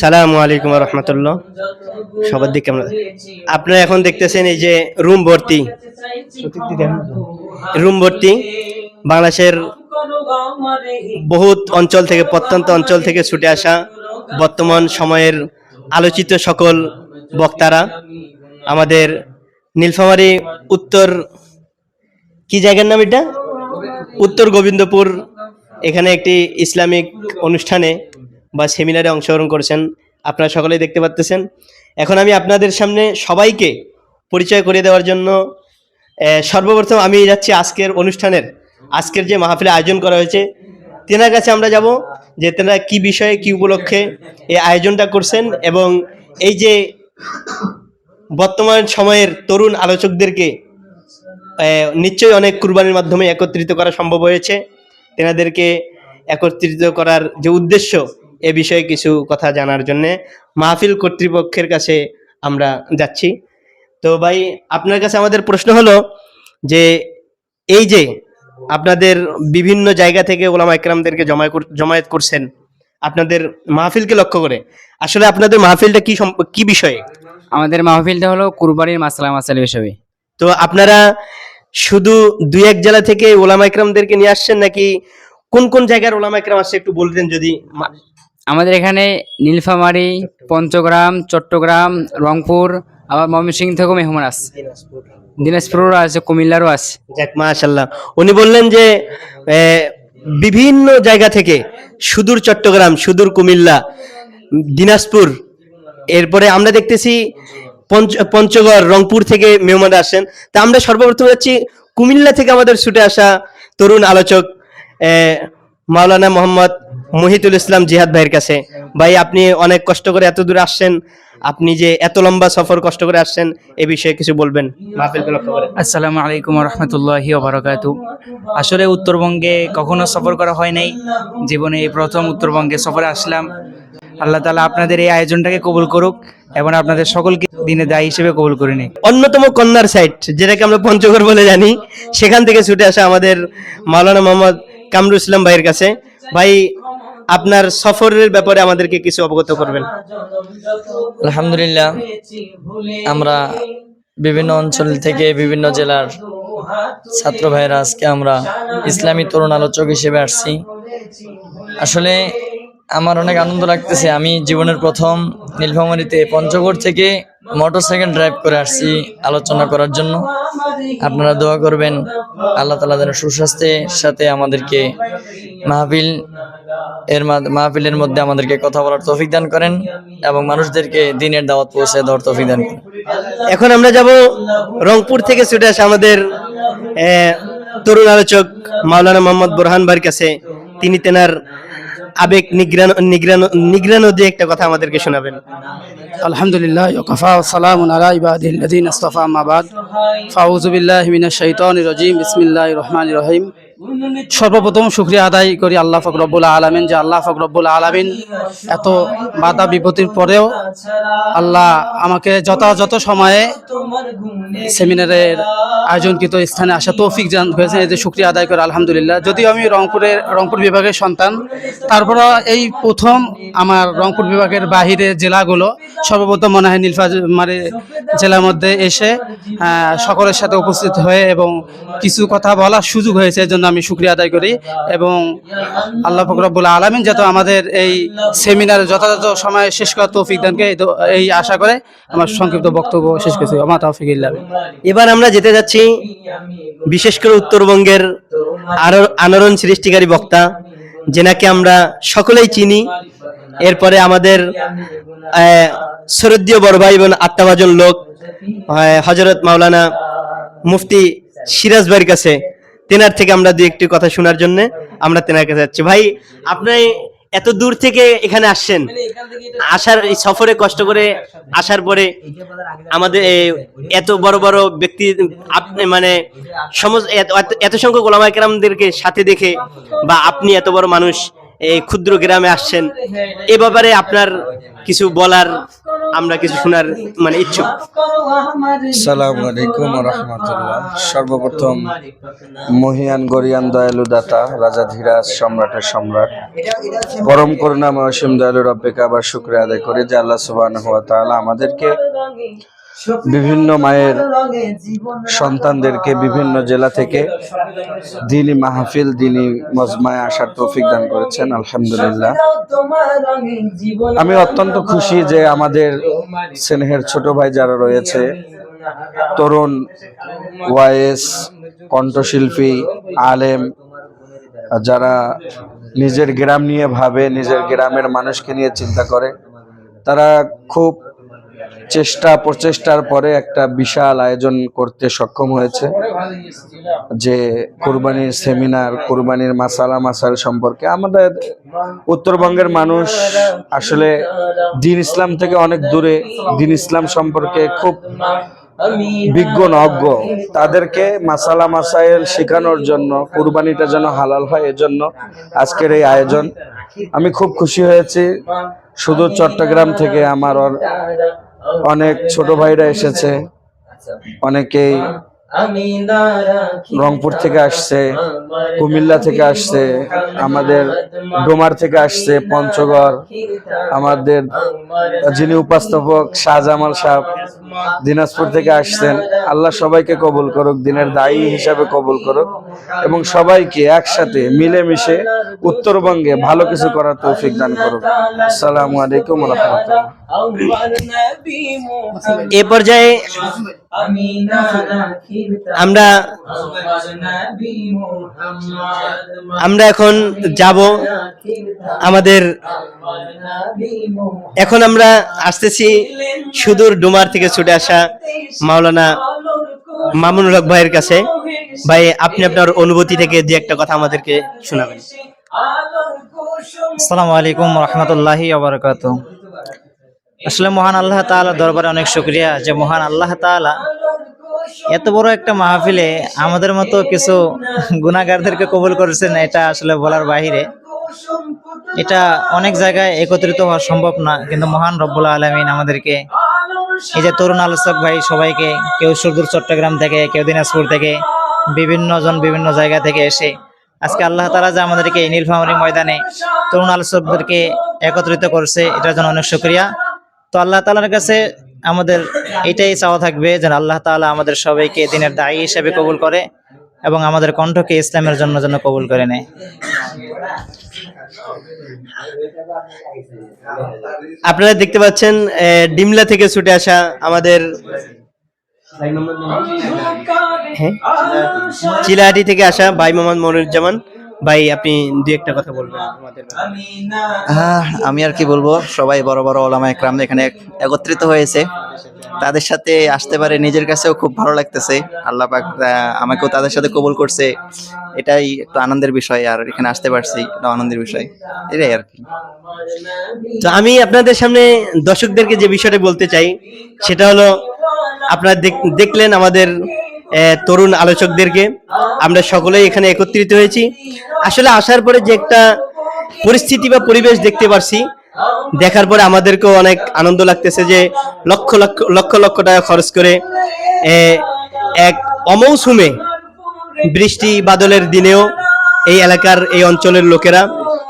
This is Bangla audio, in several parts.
সালামু আলাইকুম রহমতুল্লাহ। সবার দিকে আপনারা এখন দেখতেছেন এই যে রুম ভর্তি বাংলাদেশের বহুত অঞ্চল থেকে, প্রত্যন্ত অঞ্চল থেকে ছুটে আসা বর্তমান সময়ের আলোচিত সকল বক্তারা আমাদের নীলফামারী উত্তর, কি জায়গার নাম এটা, উত্তর গোবিন্দপুর, এখানে একটি ইসলামিক অনুষ্ঠানে বা সেমিনারে অংশগ্রহণ করেছেন। আপনারা সকলেই দেখতে পাচ্ছেন। এখন আমি আপনাদের সামনে সবাইকে পরিচয় করিয়ে দেওয়ার জন্য সর্বপ্রথম আমি যাচ্ছি আজকের যে মাহফিলে আয়োজন করা হয়েছে তেনার কাছে আমরা যাব, যে তেনারা কি বিষয়ে কি উপলক্ষে এই আয়োজনটা করছেন, এবং এই যে বর্তমান সময়ের তরুণ আলোচকদেরকে নিশ্চয়ই অনেক কুরবানির মাধ্যমে একত্রিত করা সম্ভব হয়েছে। তেনাদেরকে একত্রিত করার যে উদ্দেশ্য, এ বিষয়ে কিছু কথা জানার জন্য মাহফিল কর্তৃপক্ষের কাছে আমরা যাচ্ছি। তো ভাই, আপনার কাছে আমাদের প্রশ্ন হলো যে এই যে আপনাদের বিভিন্ন জায়গা থেকে ওলামা ইকরামদেরকে জমায়েত করছেন আপনাদের মাহফিলকে লক্ষ্য করে, আসলে আপনাদের মাহফিলটা কি বিষয়ে? আমাদের মাহফিলটা হলো কুরবানির মাসালা বিষয়ে। তো আপনারা শুধু দুই এক জেলা থেকে ওলামা ইকরামদেরকে নিয়ে আসছেন, নাকি কোন কোন জায়গার ওলামা ইকরাম আসছে একটু বলতেন যদি। আমাদের এখানে নীলফামারী, পঞ্চগ্রাম, চট্টগ্রাম, রংপুর, আবার ময়মনসিংহ থেকেও মেহমান আছে, দিনাজপুরও আছে, কুমিল্লারও আছে। যাক, মাশাআল্লাহ। উনি বললেন যে বিভিন্ন জায়গা থেকে, সুদূর চট্টগ্রাম, সুদূর কুমিল্লা, দিনাজপুর, এরপরে আমরা দেখতেছি পঞ্চগড়, রংপুর থেকে মেহমান আসেন। তা আমরা সর্বপ্রথম যাচ্ছি কুমিল্লা থেকে আমাদের ছুটে আসা তরুণ আলোচক মাওলানা মোহাম্মদ মহিতুল ইসলাম জিহাদ ভাইয়ের কাছে। ভাই, আপনি অনেক কষ্ট করে এত দূরে আসছেন, আপনি যে এত লম্বা সফর কষ্ট করে আসছেন, এ বিষয়ে কিছু বলবেন মাহফিলকে লক্ষ্য করে। আসসালামু আলাইকুম রহমতুল্লাহি ওয়া বারাকাতুহু। আসলে উত্তরবঙ্গে কখনো সফর করা হয় নাই, জীবনে এই প্রথম উত্তরবঙ্গে সফরে আসলাম। আল্লাহ তাআলা আপনাদের এই আয়োজনটাকে কবুল করুক এবং আপনাদের সকলকে দিনে দায়ী হিসেবে কবুল করে নিক। অন্যতম কন্যার সাইট, যেটাকে আমরা পঞ্চগড় বলে জানি, সেখান থেকে ছুটে আসা আমাদের মাওলানা মোহাম্মদ কামরুল ইসলাম ভাইয়ের কাছে। ভাই, আপনার সফরের ব্যাপারে আমাদেরকে কিছু অবগত করবেন। আলহামদুলিল্লাহ, আমরা বিভিন্ন অঞ্চল থেকে, বিভিন্ন জেলার ছাত্র ভাইরা আজকে আমরা ইসলামী তরুণ আলোচক হিসেবে আসছি। আসলে আমার অনেক আনন্দ লাগতেছে। আমি জীবনের প্রথম নীলফামারীতে পঞ্চগড় থেকে মোটরসাইকেল ড্রাইভ করে আসছি আলোচনা করার জন্য। আপনারা দোয়া করবেন আল্লাহ তাআলা যেন সুস্বাস্থ্যের সাথে আমাদেরকে মাহফিলের মধ্যে আমাদেরকে কথা বলার তৌফিক দান করেন এবং মানুষদেরকে দ্বীনের দাওয়াত পৌঁছে দেওয়ার তৌফিক দান করেন। এখন আমরা যাব রংপুর থেকে ছুটে আসা আমাদের তরুণ আলোচক মাওলানা মোহাম্মদ বোরহান ভাইয়ের কাছে। তিনি তেনার আবেগ নিগ্রানো দিয়ে একটা কথা আমাদেরকে শোনাবেন। আলহামদুলিল্লাহ ওয়াকাফা ওয়া সালামুন আলা ইবাদিল্লাযিনা ইসতাফা, আম্মা বাদ। ফাউযু বিল্লাহি মিনাশ শাইতানির রাজীম। বিসমিল্লাহির রহমানির রহিম। সর্বপ্রথম শুকরিয়া আদায় করি আল্লাহ পাক রব্বুল আলামিন, যে আল্লাহ পাক রব্বুল আলামিন এত বাধা বিপত্তির পরেও আল্লাহ আমাকে যথাযথ সময়ে সেমিনারের আয়োজনকৃত স্থানে আসা তৌফিক দান করেছেন। এই যে শুকরিয়া আদায় করে আলহামদুলিল্লাহ। যদিও আমি রংপুর বিভাগের সন্তান, তারপরে এই প্রথম আমার রংপুর বিভাগের বাহিরে জেলাগুলো সর্বপ্রথম মনে হয় নীলফামারী জেলার মধ্যে এসে সকলের সাথে উপস্থিত হয়ে এবং কিছু কথা বলার সুযোগ হয়েছে। এর জন্য আমি শুকরিয়া আদায় করি এবং আল্লাহ পাক রব্বুল আলামিন যত আমাদের এই সেমিনারে যথাযথ সময়ে শেষ করার তৌফিক দানকে এই আশা করে আমার সংক্ষিপ্ত বক্তব্য শেষ করছি। আমার তৌফিক ইল্লাহ। এবার আমরা যেতে যাচ্ছি বিশেষ করে উত্তরবঙ্গের আলোড়ন সৃষ্টিকারী বক্তা, যেনাকে আমরা সকলেই চিনি। এরপরে আমাদের শরদীয় বড় ভাই বোন আত্মাভাজন লোক হযরত মাওলানা মুফতি সিরাজ ভাইয়ের কাছে, তেনার থেকে আমরা দুই একটি কথা শোনার জন্য আমরা তেনার কাছে যাচ্ছি। ভাই, আপনি এত দূর থেকে এখানে আসছেন, আসার এই সফরে কষ্ট করে আসার পরে আমাদের এত বড় বড় ব্যক্তি, আপনি মানে এত সংখ্যক ওলামা কেরামদেরকে সাথে দেখে, বা আপনি এত বড় মানুষ এই ক্ষুদ্র গ্রামে আসছেন, এ ব্যাপারে আপনার কিছু বলার আমরা কিছু শোনার মানে ইচ্ছুক। আসসালামু আলাইকুম ওয়া রাহমাতুল্লাহ। সর্বপ্রথম মহিয়ান গরিয়ান দয়ালু দাতা রাজা ধীরাজ সম্রাটের সম্রাট পরম করুণাময় অসীম দয়ালু রব্বে কাবার শুকরিয়া আদায় করি যে আল্লাহ সুবহানাহু ওয়া তাআলা আমাদেরকে বিভিন্ন মায়ের সন্তানদেরকে বিভিন্ন জেলা থেকে দ্বীনি মাহফিল দ্বীনি মজমায় আসার তৌফিক দান করেছেন, আলহামদুলিল্লাহ। আমি অত্যন্ত খুশি যে আমাদের স্নেহের ছোট ভাই যারা রয়েছে, তরুণ ওয়াইস কণ্ঠশিল্পী আলেম, যারা নিজের গ্রাম নিয়ে ভাবে, নিজের গ্রামের মানুষকে নিয়ে চিন্তা করে, তারা খুব প্রচেষ্টার পরে একটা বিশাল আয়োজন করতে সক্ষম হয়েছে, যে কুরবানির সেমিনার, কুরবানির মাসাইল সম্পর্কে। আমাদের উত্তরবঙ্গের মানুষ আসলে দ্বীন ইসলাম থেকে অনেক দূরে, দ্বীন ইসলাম সম্পর্কে খুব বিজ্ঞ অজ্ঞ, তাদেরকে মাসাইল শেখানোর জন্য, কুরবানিটা যেন হালাল হয়, এজন্য আজকের এই আয়োজন। আমি খুব খুশি হয়েছি। শুধু চট্টগ্রাম থেকে আমার অনেক ছোট ভাইরা এসেছে, অনেকেই রংপুর থেকে আসছে, কুমিল্লা থেকে আসছে, আমাদের ডোমার থেকে আসছে, পঞ্চগড়, আমাদের যিনি উপস্থাপক শাহজামাল সাহেব দিনাজপুর থেকে আসছেন। আল্লাহ সবাইকে কবুল করুক, দিনের দায়ী হিসাবে কবুল করুক, এবং সবাইকে একসাথে মিলেমিশে উত্তরবঙ্গে ভালো কিছু করার তৌফিক দান করুক। আসসালামু আলাইকুম ওয়া রাহমাতুল্লাহ। এ পর্যায়ে আমরা এখন যাব আমাদের, এখন আমরা আসতেছি সুদূর ডোমার থেকে ছুটে আসা মাওলানা মামুনুল হক ভাইয়ের কাছে। ভাই, আপনি আপনার অনুভূতি থেকে যে একটা কথা আমাদেরকে শোনাবেন। আসসালামু আলাইকুম রহমতুল্লাহি ওয়া বারাকাতুহু। আসলে মহান আল্লাহ তাআলা দরবারে অনেক শুকরিয়া যে মহান আল্লাহ তাআলা এত বড় একটা মাহফিলে আমাদের মতো কিছু গুনাহগারদেরকে কবুল করেছেন, এটা আসলে বলার বাহিরে। এটা অনেক জায়গায় একত্রিত হওয়া সম্ভব না, কিন্তু মহান রব্বুল আলামিন আমাদেরকে, এই যে তরুণ আলোচক ভাই সবাইকে, কেউ সুদূর চট্টগ্রাম থেকে, কেউ দিনাজপুর থেকে, বিভিন্ন জায়গা থেকে এসে আজকে আল্লাহ তাআলা যে আমাদেরকে এই নীলফামারী ময়দানে তরুণ আলোচকদেরকে একত্রিত করছে, এটার জন্য অনেক শুকরিয়া। তো আল্লাহ তাআলার কাছে আমাদের এটাই চাওয়া থাকবে যেন আল্লাহ তাআলা আমাদের সবাইকে দিনের দায়ী হিসেবে কবুল করে এবং আমাদের কণ্ঠকে ইসলামের জন্য কবুল করে নেয়। আপনারা দেখতে পাচ্ছেন ডিমলা থেকে ছুটে আসা আমাদের চিলাহাটি থেকে আসা ভাই মোহাম্মদ মনিরুজ্জামান ভাই, আপনি দুই একটা কথা বলবেন আমাদের। আমি আর কি বলবো, সবাই বড় বড় ওলামা একরাম এখানে একত্রিত হয়েছে, তাদের সাথে আসতে পারে নিজের কাছেও খুব ভালো লাগতেছে। আল্লাহ পাক আমাকেও তাদের সাথে কবুল করছে, এটাই একটু আনন্দের বিষয়। আর এখানে আসতে পারছি, এটা আনন্দের বিষয়, এটাই আর কি। তো আমি আপনাদের সামনে দর্শকদেরকে যে বিষয়টা বলতে চাই সেটা হলো, আপনারা দেখলেন আমাদের তরুণ আলোচকদেরকে, আমরা সকলেই এখানে একত্রিত হয়েছি। আসলে আসার পরে যে একটা পরিস্থিতি বা পরিবেশ দেখতে পারছি, দেখার পরে আমাদেরকেও অনেক আনন্দ লাগতেছে যে লক্ষ লক্ষ টাকা খরচ করে এক অমৌসুমে বৃষ্টি বাদলের দিনেও এই এলাকার, এই অঞ্চলের লোকেরা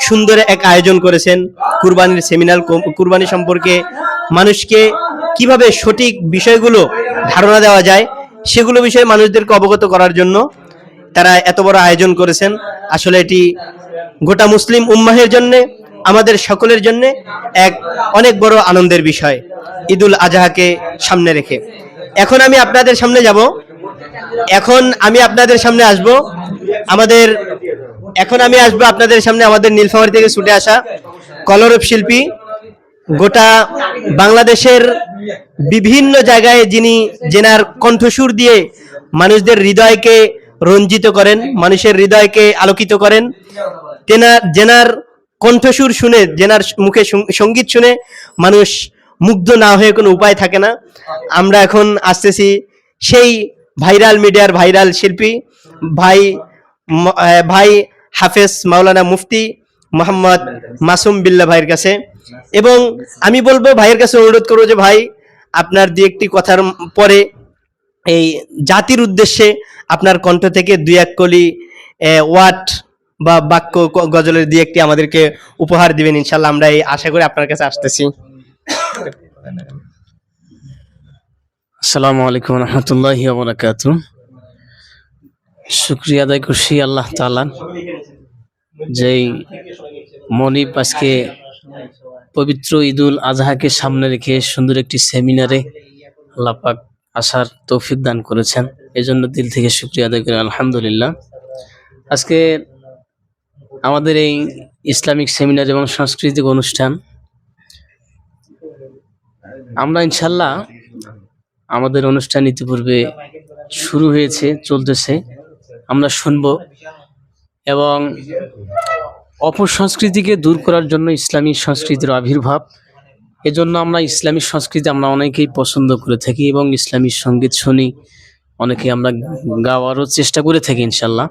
সুন্দর এক আয়োজন করেছেন কুরবানির সেমিনার। কুরবানি সম্পর্কে মানুষকে কিভাবে সঠিক বিষয়গুলো ধারণা দেওয়া যায় সেগুলো বিষয়ে মানুষদেরকে অবগত করার জন্য তারা এত বড় আয়োজন করেছেন। আসলে এটি গোটা মুসলিম উম্মাহের জন্য, আমাদের সকলের জন্য এক অনেক বড় আনন্দের বিষয়, ঈদুল আজহাকে সামনে রেখে। এখন আমি আপনাদের সামনে যাব, এখন আমি আপনাদের সামনে আসব আপনাদের সামনে আমাদের নীলফামারী থেকে ছুটে আসা কলরব শিল্পী, গোটা বাংলাদেশের বিভিন্ন জায়গায় যিনি জেনার কণ্ঠসুর দিয়ে মানুষদের হৃদয়কে রঞ্জিত করেন, মানুষের হৃদয়কে আলোকিত করেন। জেনার কণ্ঠসুর শুনে, জেনার মুখে সঙ্গীত শুনে মানুষ মুগ্ধ না হয়ে কোনো উপায় থাকে না। আমরা এখন আসতেছি সেই ভাইরাল মিডিয়ার ভাইরাল শিল্পী ভাই হাফেজ মাওলানা মুফতি মোহাম্মদ মাসুম বিল্লাহ ভাইয়ের কাছে। এবং আমি বলবো ভাইয়ের কাছে অনুরোধ করবো যে ভাই আপনার দু একটি কথার পরে এই জাতির উদ্দেশ্যে আপনার কণ্ঠ থেকে দুই এক কলি ওয়াট বা বাক্য গজলের দুই একটি আমাদেরকে উপহার দিবেন ইনশাল্লাহ, আমরা এই আশা করি আপনার কাছে আসতেছি। আসসালামু আলাইকুম রহমতুল্লাহি ওয়া বারাকাতুহু। শুকরিয়া আদায় করছি আল্লাহ তাআলার, যেই মনিব আজকে পবিত্র ঈদুল আজহাকে সামনে রেখে সুন্দর একটি সেমিনারে আল্লাহ পাক আসার তৌফিক দান করেছেন। এজন্য দিল থেকে শুকরিয়া আদায় করি আলহামদুলিল্লাহ। আজকে আমাদের এই ইসলামিক সেমিনার এবং সাংস্কৃতিক অনুষ্ঠান আমরা ইনশাল্লাহ আমাদের অনুষ্ঠান ইতিপূর্বে শুরু হয়েছে, চলতেছে, আমরা শুনব এবং অপসংস্কৃতিকে দূর করার জন্য ইসলামী সংস্কৃতির আবির্ভাব। এজন্য আমরা ইসলামী সংস্কৃতি আমরা অনেকেই পছন্দ করে থাকি এবং ইসলামী সঙ্গীত শুনি, অনেকে আমরা গাওয়ারও চেষ্টা করে থাকি ইনশাল্লাহ।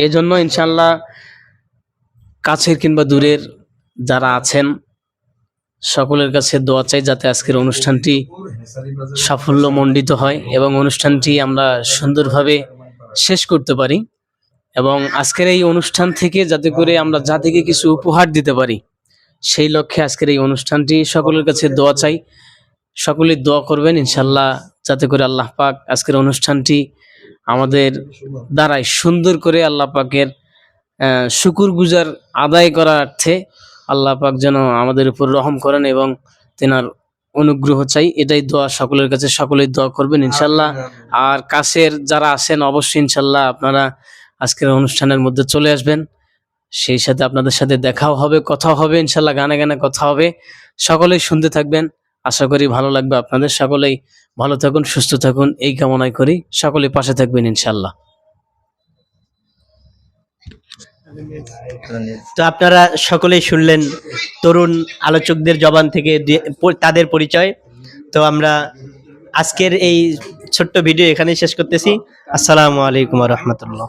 এজন্য ইনশাল্লাহ কাছের কিংবা দূরের যারা আছেন সকলের কাছে দোয়া চাই যাতে আজকের অনুষ্ঠানটি সাফল্যমণ্ডিত হয় এবং অনুষ্ঠানটি আমরা সুন্দরভাবে শেষ করতে পারি এবং আজকের এই অনুষ্ঠান থেকে যাতে করে আমরা জাতিকে কিছু উপহার দিতে পারি সেই লক্ষ্যে আজকের এই অনুষ্ঠানটি সকলের কাছে দোয়া চাই। সকলে দোয়া করবেন ইনশাল্লাহ যাতে করে আল্লাহ পাক আজকের অনুষ্ঠানটি আমাদের দ্বারাই সুন্দর করে আল্লাহ পাকের শুকুর গুজার আদায় করার অর্থে আল্লাহ পাক যেন আমাদের উপর রহম করেন এবং তেনার অনুগ্রহ চাই, এটাই দোয়া সকলের কাছে, সকলেই দোয়া করবেন ইনশাল্লাহ। আর কাছের যারা আছেন অবশ্যই ইনশাল্লাহ আপনারা আজকের অনুষ্ঠানের মধ্যে চলে আসবেন, সেই সাথে আপনাদের সাথে দেখাও হবে, কথাও হবে ইনশাল্লাহ, গানে গানে কথা হবে। সকলেই শুনতে থাকবেন, আশা করি ভালো লাগবে আপনাদের। সকলেই ভালো থাকুন, সুস্থ থাকুন এই কামনাই করি, সকলেই পাশে থাকবেন ইনশাল্লাহ। তো আপনারা সকলেই শুনলেন তরুণ আলোচকদের জবান থেকে তাদের পরিচয়। তো আমরা আজকের এই ছোট্ট ভিডিও এখানেই শেষ করতেছি। আসসালামু আলাইকুম ওয়া রাহমাতুল্লাহ।